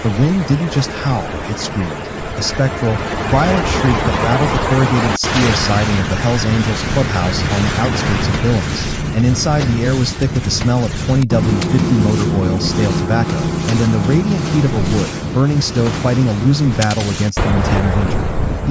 The wind didn't just howl, it screamed. A spectral, violent shriek that rattled the corrugated steel siding of the Hells Angels clubhouse on the outskirts of Billings, and inside the air was thick with the smell of 20W50 motor oil stale tobacco, and in the radiant heat of a wood, burning stove fighting a losing battle against the Montana winter.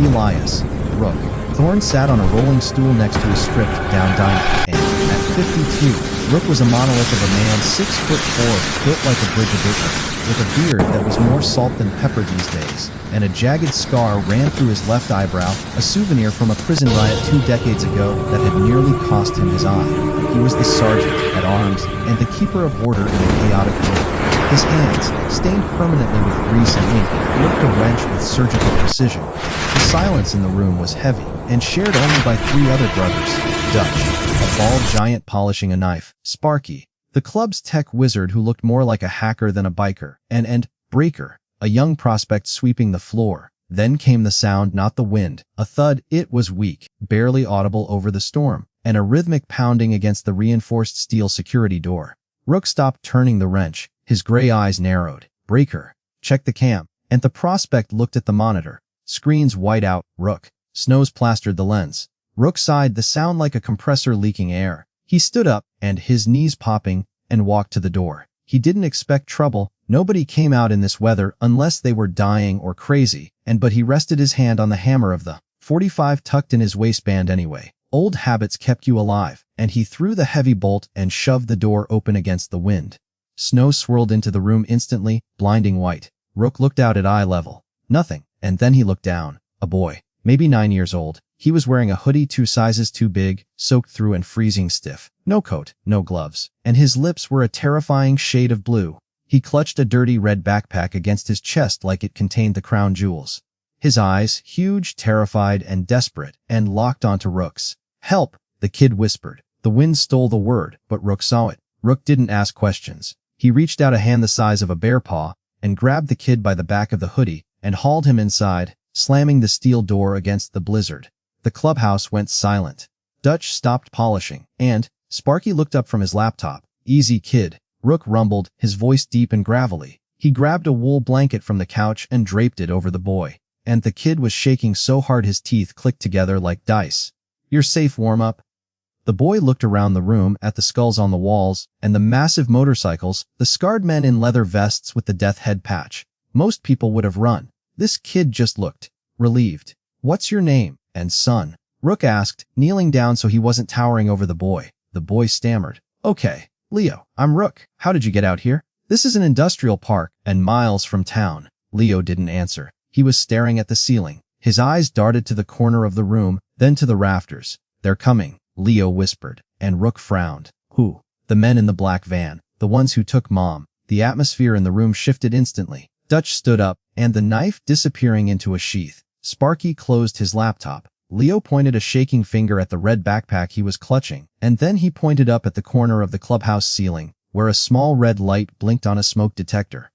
Elias, Rook. Thorne sat on a rolling stool next to his stripped-down diner, and, at 52, Rook was a monolith of a man 6'4", built like a bridge of Britain, with a beard that was more salt than pepper these days, and a jagged scar ran through his left eyebrow, a souvenir from a prison riot 2 decades ago that had nearly cost him his eye. He was the sergeant at arms and the keeper of order in a chaotic world. His hands, stained permanently with grease and ink, gripped a wrench with surgical precision. The silence in the room was heavy, and shared only by 3 other brothers: Dutch, a bald giant polishing a knife; Sparky, the club's tech wizard who looked more like a hacker than a biker; and Breaker, a young prospect sweeping the floor. Then came the sound, not the wind. A thud. It was weak, barely audible over the storm, and a rhythmic pounding against the reinforced steel security door. Rook stopped turning the wrench. His gray eyes narrowed. Breaker, check the cam. And the prospect looked at the monitor. Screens white out. Rook. Snows plastered the lens. Rook sighed, the sound like a compressor leaking air. He stood up, and his knees popping, and walked to the door. He didn't expect trouble. Nobody came out in this weather unless they were dying or crazy, but he rested his hand on the hammer of the .45 tucked in his waistband anyway. Old habits kept you alive, and he threw the heavy bolt and shoved the door open against the wind. Snow swirled into the room instantly, blinding white. Rook looked out at eye level. Nothing, and then he looked down. A boy, maybe 9 years old. He was wearing a hoodie 2 sizes too big, soaked through and freezing stiff. No coat, no gloves, and his lips were a terrifying shade of blue. He clutched a dirty red backpack against his chest like it contained the crown jewels. His eyes, huge, terrified, and desperate, and locked onto Rook's. "Help!" the kid whispered. The wind stole the word, but Rook saw it. Rook didn't ask questions. He reached out a hand the size of a bear paw, and grabbed the kid by the back of the hoodie, and hauled him inside, slamming the steel door against the blizzard. The clubhouse went silent. Dutch stopped polishing, and Sparky looked up from his laptop. "Easy, kid," Rook rumbled, his voice deep and gravelly. He grabbed a wool blanket from the couch and draped it over the boy, and the kid was shaking so hard his teeth clicked together like dice. "You're safe, warm-up." The boy looked around the room at the skulls on the walls, and the massive motorcycles, the scarred men in leather vests with the death head patch. Most people would have run. This kid just looked relieved. "What's your name and son?" Rook asked, kneeling down so he wasn't towering over the boy. The boy stammered. "Okay, Leo, I'm Rook. How did you get out here?" "This is an industrial park, and miles from town." Leo didn't answer. He was staring at the ceiling. His eyes darted to the corner of the room, then to the rafters. "They're coming," Leo whispered, and Rook frowned. "Who?" "The men in the black van. The ones who took Mom." The atmosphere in the room shifted instantly. Dutch stood up, and the knife disappearing into a sheath. Sparky closed his laptop. Leo pointed a shaking finger at the red backpack he was clutching, and then he pointed up at the corner of the clubhouse ceiling, where a small red light blinked on a smoke detector.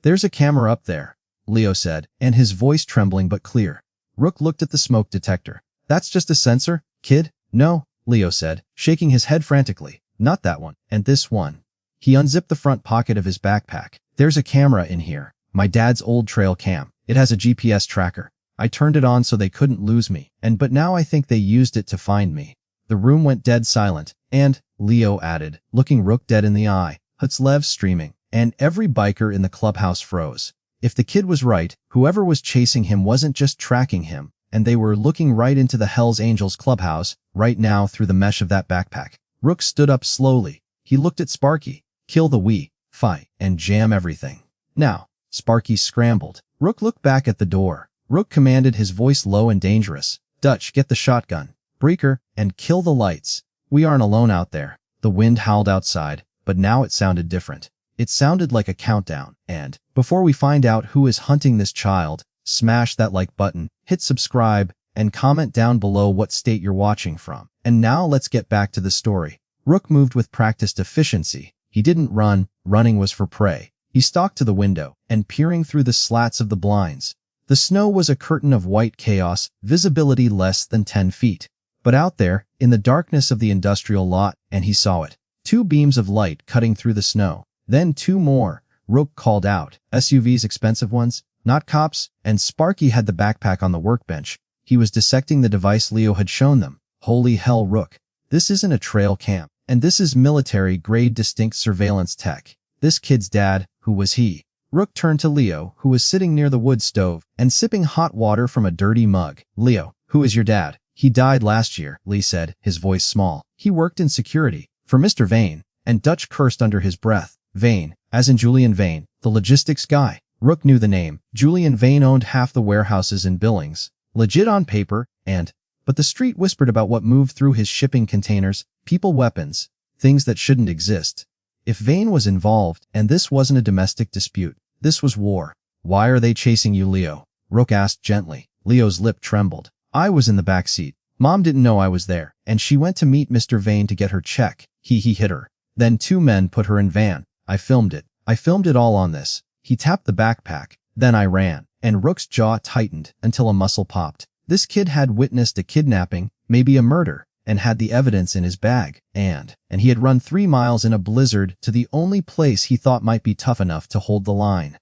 "There's a camera up there," Leo said, and his voice trembling but clear. Rook looked at the smoke detector. "That's just a sensor, kid?" "No," Leo said, shaking his head frantically. "Not that one, and this one." He unzipped the front pocket of his backpack. "There's a camera in here. My dad's old trail cam. It has a GPS tracker. I turned it on so they couldn't lose me, but now I think they used it to find me." The room went dead silent, and, Leo added, looking Rook dead in the eye, Hutzlev streaming, and every biker in the clubhouse froze. If the kid was right, whoever was chasing him wasn't just tracking him, and they were looking right into the Hells Angels clubhouse, right now through the mesh of that backpack. Rook stood up slowly. He looked at Sparky. "Kill the Wi-Fi, and jam everything. Now." Sparky scrambled. Rook looked back at the door. Rook commanded, his voice low and dangerous. "Dutch, get the shotgun. Breaker, and kill the lights. We aren't alone out there." The wind howled outside, but now it sounded different. It sounded like a countdown, and, before we find out who is hunting this child, smash that like button, hit subscribe, and comment down below what state you're watching from. And now let's get back to the story. Rook moved with practiced efficiency. He didn't run. Running was for prey. He stalked to the window, and peering through the slats of the blinds. The snow was a curtain of white chaos, visibility less than 10 feet. But out there, in the darkness of the industrial lot, and he saw it. 2 beams of light cutting through the snow. Then 2 more, Rook called out. SUVs, expensive ones? Not cops? And Sparky had the backpack on the workbench. He was dissecting the device Leo had shown them. Holy hell, Rook. This isn't a trail cam. And this is military-grade distinct surveillance tech. This kid's dad, who was he? Rook turned to Leo, who was sitting near the wood stove and sipping hot water from a dirty mug. Leo, who is your dad? He died last year, Lee said, his voice small. He worked in security for Mr. Vane, and Dutch cursed under his breath. Vane, as in Julian Vane, the logistics guy. Rook knew the name. Julian Vane owned half the warehouses in Billings. Legit on paper, but the street whispered about what moved through his shipping containers, people, weapons, things that shouldn't exist. If Vane was involved, and this wasn't a domestic dispute, this was war. Why are they chasing you, Leo? Rook asked gently. Leo's lip trembled. I was in the back seat. Mom didn't know I was there, and she went to meet Mr. Vane to get her check. He hit her. Then 2 men put her in van. I filmed it. I filmed it all on this. He tapped the backpack. Then I ran. And Rook's jaw tightened until a muscle popped. This kid had witnessed a kidnapping, maybe a murder, and had the evidence in his bag. And he had run 3 miles in a blizzard to the only place he thought might be tough enough to hold the line.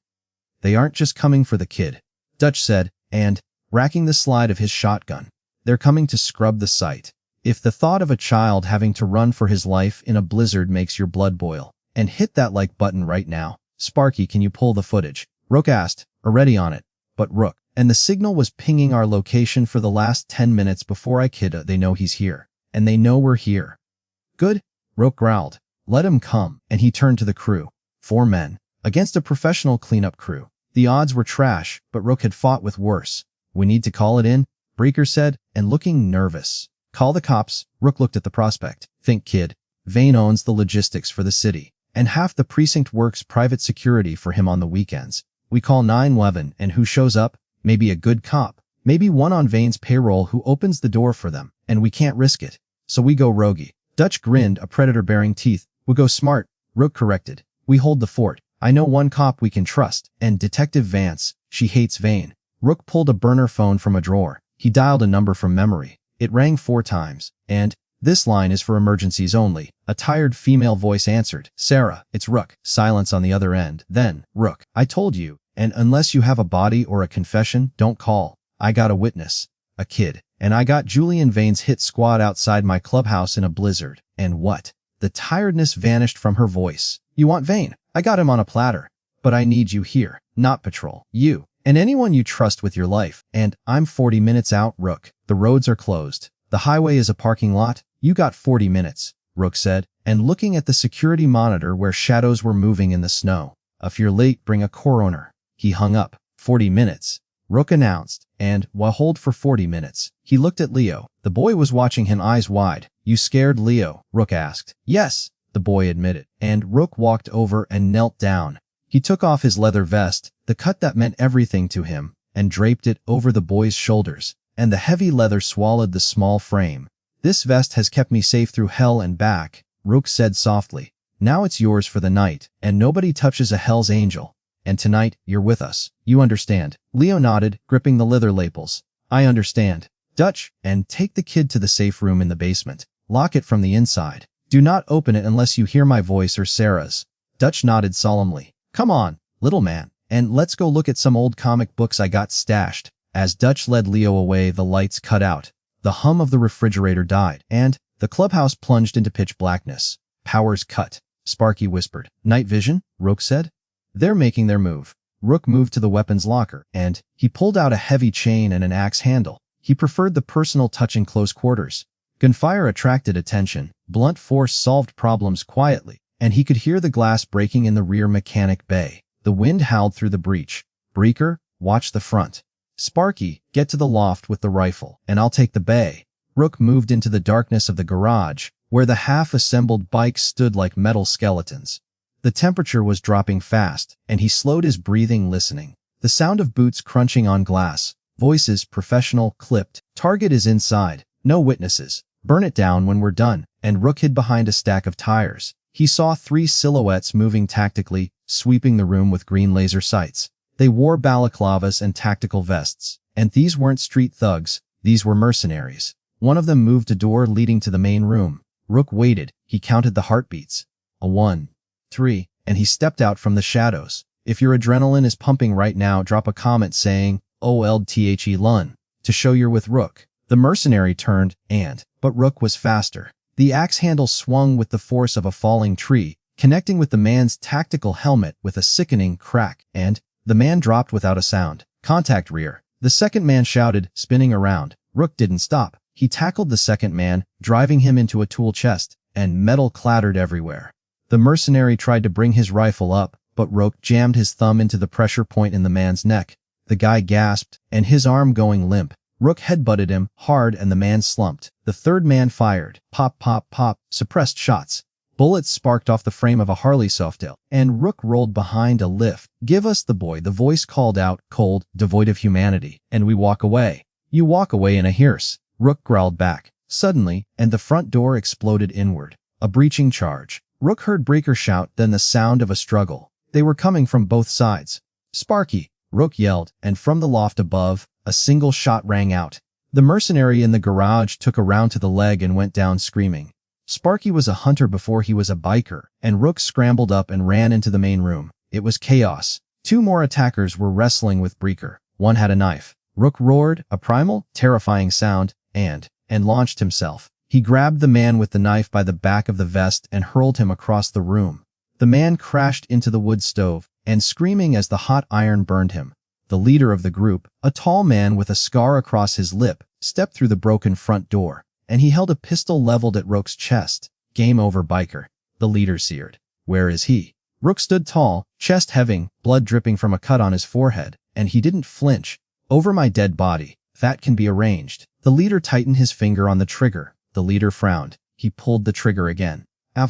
They aren't just coming for the kid, Dutch said, racking the slide of his shotgun. They're coming to scrub the site. If the thought of a child having to run for his life in a blizzard makes your blood boil, and hit that like button right now. Sparky, can you pull the footage? Rook asked. Already on it. But Rook. And the signal was pinging our location for the last 10 minutes before I kid. They know he's here. And they know we're here. Good? Rook growled. Let him come. And he turned to the crew. 4 men. Against a professional cleanup crew. The odds were trash, but Rook had fought with worse. We need to call it in, Breaker said, and looking nervous. Call the cops. Rook looked at the prospect. Think, kid. Vane owns the logistics for the city, and half the precinct works private security for him on the weekends. We call 911, and who shows up? Maybe a good cop. Maybe one on Vane's payroll who opens the door for them, and we can't risk it. So we go roguey. Dutch grinned, a predator baring teeth. We go smart, Rook corrected. We hold the fort. I know one cop we can trust, and Detective Vance. She hates Vane. Rook pulled a burner phone from a drawer. He dialed a number from memory. It rang 4 times, and this line is for emergencies only. A tired female voice answered. Sarah, it's Rook. Silence on the other end. Then, Rook, I told you, and unless you have a body or a confession, don't call. I got a witness. A kid. And I got Julian Vane's hit squad outside my clubhouse in a blizzard. And what? The tiredness vanished from her voice. You want Vane? I got him on a platter. But I need you here, not patrol. You. And anyone you trust with your life. And I'm 40 minutes out, Rook. The roads are closed. The highway is a parking lot. You got 40 minutes, Rook said, and looking at the security monitor where shadows were moving in the snow. If you're late, bring a coroner. He hung up. 40 minutes, Rook announced, and, while hold for 40 minutes, he looked at Leo. The boy was watching him, eyes wide. You scared, Leo? Rook asked. Yes, the boy admitted, and Rook walked over and knelt down. He took off his leather vest, the cut that meant everything to him, and draped it over the boy's shoulders, and the heavy leather swallowed the small frame. This vest has kept me safe through hell and back, Rook said softly. Now it's yours for the night, and nobody touches a Hell's Angel. And tonight, you're with us. You understand? Leo nodded, gripping the leather lapels. I understand. Dutch, and take the kid to the safe room in the basement. Lock it from the inside. Do not open it unless you hear my voice or Sarah's. Dutch nodded solemnly. Come on, little man, and let's go look at some old comic books I got stashed. As Dutch led Leo away, the lights cut out. The hum of the refrigerator died, and the clubhouse plunged into pitch blackness. Powers cut, Sparky whispered. Night vision? Rook said. They're making their move. Rook moved to the weapons locker, and he pulled out a heavy chain and an axe handle. He preferred the personal touch in close quarters. Gunfire attracted attention. Blunt force solved problems quietly, and he could hear the glass breaking in the rear mechanic bay. The wind howled through the breach. Breaker, watch the front. Sparky, get to the loft with the rifle, and I'll take the bay. Rook moved into the darkness of the garage, where the half-assembled bikes stood like metal skeletons. The temperature was dropping fast, and he slowed his breathing, listening. The sound of boots crunching on glass. Voices, professional, clipped. Target is inside. No witnesses. Burn it down when we're done. And Rook hid behind a stack of tires. He saw 3 silhouettes moving tactically, sweeping the room with green laser sights. They wore balaclavas and tactical vests. And these weren't street thugs. These were mercenaries. One of them moved a door leading to the main room. Rook waited. He counted the heartbeats. A 1, 3, and he stepped out from the shadows. If your adrenaline is pumping right now, drop a comment saying, OLDTHE Lun, to show you're with Rook. The mercenary turned, but Rook was faster. The axe handle swung with the force of a falling tree, connecting with the man's tactical helmet with a sickening crack, and the man dropped without a sound. Contact rear. The second man shouted, spinning around. Rook didn't stop. He tackled the second man, driving him into a tool chest, and metal clattered everywhere. The mercenary tried to bring his rifle up, but Rook jammed his thumb into the pressure point in the man's neck. The guy gasped, and his arm going limp. Rook headbutted him hard and the man slumped. The third man fired. Pop, pop, pop, suppressed shots. Bullets sparked off the frame of a Harley Softail, and Rook rolled behind a lift. Give us the boy, the voice called out, cold, devoid of humanity, and we walk away. You walk away in a hearse. Rook growled back. Suddenly, and the front door exploded inward. A breaching charge. Rook heard Breaker shout, then the sound of a struggle. They were coming from both sides. Sparky, Rook yelled, and from the loft above, a single shot rang out. The mercenary in the garage took a round to the leg and went down screaming. Sparky was a hunter before he was a biker, and Rook scrambled up and ran into the main room. It was chaos. Two more attackers were wrestling with Breaker. One had a knife. Rook roared, a primal, terrifying sound, and launched himself. He grabbed the man with the knife by the back of the vest and hurled him across the room. The man crashed into the wood stove, and screaming as the hot iron burned him. The leader of the group, a tall man with a scar across his lip, stepped through the broken front door, and he held a pistol leveled at Rook's chest. Game over, biker. The leader seared. Where is he? Rook stood tall, chest heaving, blood dripping from a cut on his forehead, and he didn't flinch. Over my dead body. That can be arranged. The leader tightened his finger on the trigger. The leader frowned. He pulled the trigger again.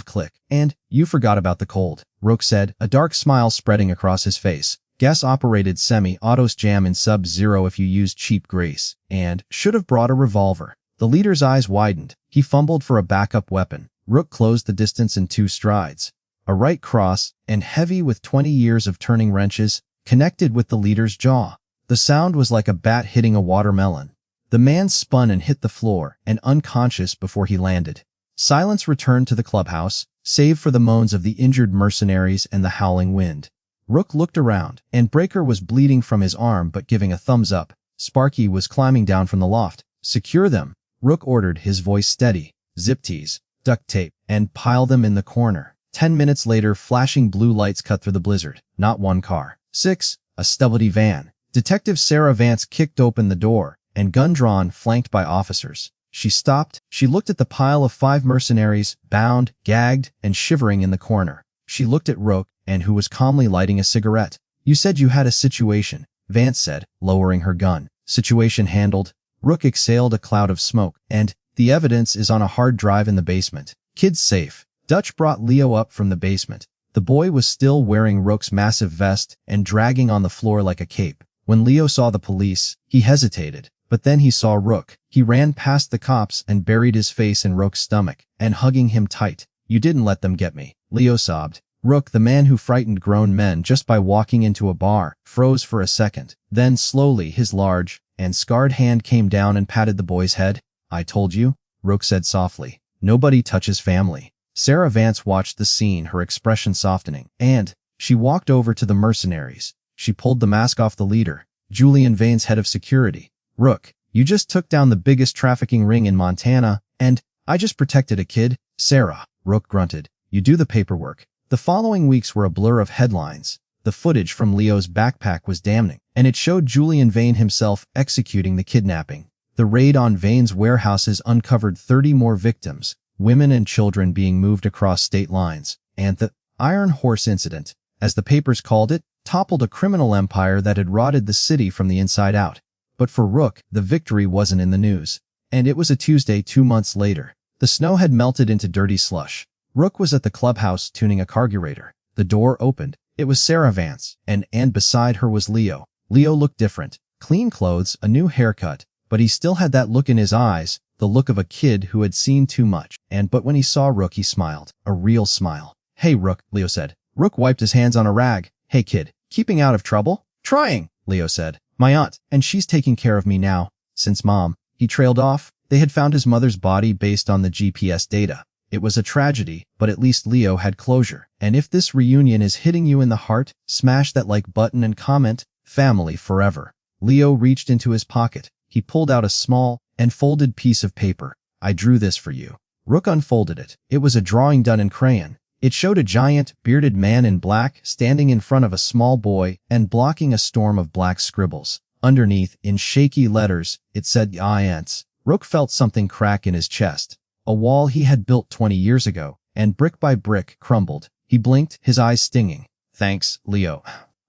Click. And, you forgot about the cold, Rook said, a dark smile spreading across his face. Gas-operated semi-autos jam in sub-zero if you use cheap grease. And, should have brought a revolver. The leader's eyes widened. He fumbled for a backup weapon. Rook closed the distance in 2 strides. A right cross, and heavy with 20 years of turning wrenches, connected with the leader's jaw. The sound was like a bat hitting a watermelon. The man spun and hit the floor, and unconscious before he landed. Silence returned to the clubhouse, save for the moans of the injured mercenaries and the howling wind. Rook looked around, and Breaker was bleeding from his arm but giving a thumbs up. Sparky was climbing down from the loft. Secure them, Rook ordered, his voice steady. Zip tees, duct tape, and pile them in the corner. 10 minutes later, flashing blue lights cut through the blizzard. Not one car. 6. A stubby van. Detective Sarah Vance kicked open the door, and gun drawn, flanked by officers. She stopped. She looked at the pile of 5 mercenaries, bound, gagged, and shivering in the corner. She looked at Rook, and who was calmly lighting a cigarette. You said you had a situation, Vance said, lowering her gun. Situation handled. Rook exhaled a cloud of smoke, and the evidence is on a hard drive in the basement. Kid's safe. Dutch brought Leo up from the basement. The boy was still wearing Rook's massive vest and dragging on the floor like a cape. When Leo saw the police, he hesitated, but then he saw Rook. He ran past the cops and buried his face in Rook's stomach, and hugging him tight. You didn't let them get me, Leo sobbed. Rook, the man who frightened grown men just by walking into a bar, froze for a second. Then slowly his large and scarred hand came down and patted the boy's head. I told you, Rook said softly. Nobody touches family. Sarah Vance watched the scene, her expression softening, and she walked over to the mercenaries. She pulled the mask off the leader, Julian Vane's head of security. Rook, you just took down the biggest trafficking ring in Montana, and I just protected a kid. Sarah, Rook grunted. You do the paperwork. The following weeks were a blur of headlines. The footage from Leo's backpack was damning, and it showed Julian Vane himself executing the kidnapping. The raid on Vane's warehouses uncovered 30 more victims, women and children being moved across state lines, and the Iron Horse incident, as the papers called it, toppled a criminal empire that had rotted the city from the inside out. But for Rook, the victory wasn't in the news. And it was a Tuesday 2 months later. The snow had melted into dirty slush. Rook was at the clubhouse tuning a carburetor. The door opened. It was Sarah Vance, and beside her was Leo. Leo looked different. Clean clothes, a new haircut, but he still had that look in his eyes, the look of a kid who had seen too much. But when he saw Rook, he smiled. A real smile. Hey, Rook, Leo said. Rook wiped his hands on a rag. Hey, kid, keeping out of trouble? Trying, Leo said. My aunt, and she's taking care of me now. Since Mom. He trailed off. They had found his mother's body based on the GPS data. It was a tragedy, but at least Leo had closure. And if this reunion is hitting you in the heart, smash that like button and comment, family forever. Leo reached into his pocket. He pulled out a small and folded piece of paper. I drew this for you. Rook unfolded it. It was a drawing done in crayon. It showed a giant, bearded man in black standing in front of a small boy and blocking a storm of black scribbles. Underneath, in shaky letters, it said "Ants." Rook felt something crack in his chest. A wall he had built 20 years ago, and brick by brick, crumbled. He blinked, his eyes stinging. Thanks, Leo.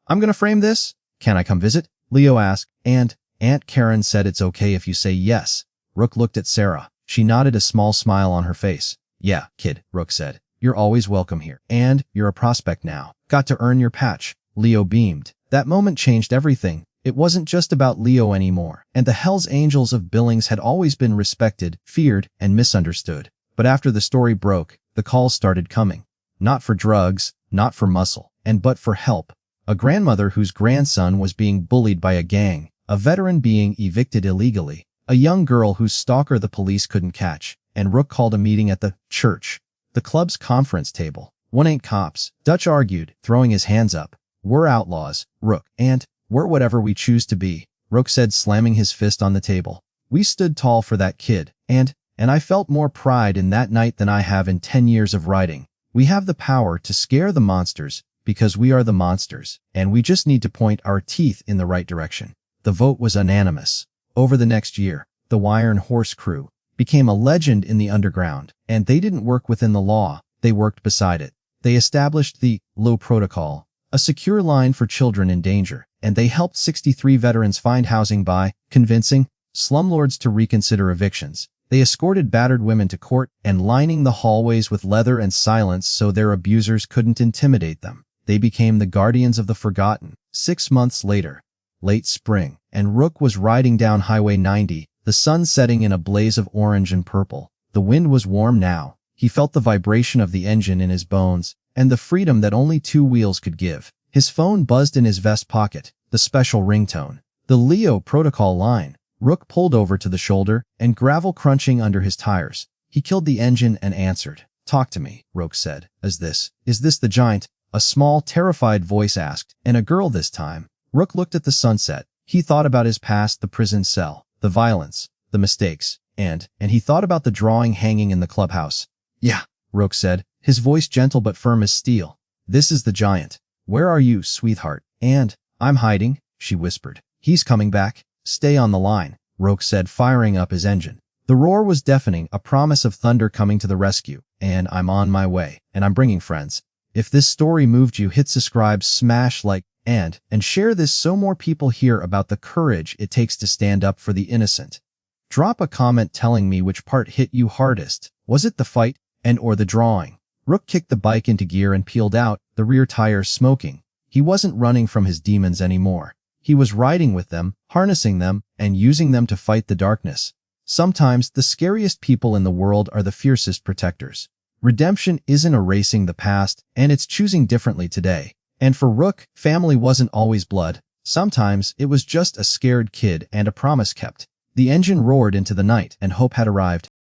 I'm gonna frame this? Can I come visit? Leo asked, and Aunt Karen said it's okay if you say yes. Rook looked at Sarah. She nodded, a small smile on her face. Yeah, kid, Rook said. You're always welcome here. And you're a prospect now. Got to earn your patch. Leo beamed. That moment changed everything. It wasn't just about Leo anymore, and the Hells Angels of Billings had always been respected, feared, and misunderstood. But after the story broke, the calls started coming. Not for drugs, not for muscle, but for help. A grandmother whose grandson was being bullied by a gang, a veteran being evicted illegally, a young girl whose stalker the police couldn't catch, and Rook called a meeting at the church. The club's conference table. "One ain't cops," Dutch argued, throwing his hands up. "We're outlaws, Rook, and we're whatever we choose to be," Rook said, slamming his fist on the table. "We stood tall for that kid, and I felt more pride in that night than I have in 10 years of writing. We have the power to scare the monsters because we are the monsters, and we just need to point our teeth in the right direction." The vote was unanimous. Over the next year, the Iron Horse crew became a legend in the underground, and they didn't work within the law, they worked beside it. They established the Low Protocol, a secure line for children in danger, and they helped 63 veterans find housing by convincing slumlords to reconsider evictions. They escorted battered women to court and lining the hallways with leather and silence so their abusers couldn't intimidate them. They became the guardians of the forgotten. 6 months later, late spring, and Rook was riding down Highway 90, the sun setting in a blaze of orange and purple. The wind was warm now. He felt the vibration of the engine in his bones, and the freedom that only 2 wheels could give. His phone buzzed in his vest pocket, the special ringtone. The Leo Protocol line. Rook pulled over to the shoulder, and gravel crunching under his tires. He killed the engine and answered. "Talk to me," Rook said. Is this the giant?" A small, terrified voice asked, and a girl this time. Rook looked at the sunset. He thought about his past, the prison cell, the violence, the mistakes, and he thought about the drawing hanging in the clubhouse. "Yeah," Rook said, his voice gentle but firm as steel. "This is the giant. Where are you, sweetheart?" "And I'm hiding," she whispered. "He's coming back. Stay on the line," Rook said, firing up his engine. The roar was deafening, a promise of thunder coming to the rescue. "And I'm on my way, and I'm bringing friends." If this story moved you, hit subscribe, smash like, and share this so more people hear about the courage it takes to stand up for the innocent. Drop a comment telling me which part hit you hardest. Was it the fight or the drawing? Rook kicked the bike into gear and peeled out, the rear tires smoking. He wasn't running from his demons anymore. He was riding with them, harnessing them, and using them to fight the darkness. Sometimes the scariest people in the world are the fiercest protectors. Redemption isn't erasing the past, and it's choosing differently today. And for Rook, family wasn't always blood. Sometimes it was just a scared kid and a promise kept. The engine roared into the night, and hope had arrived.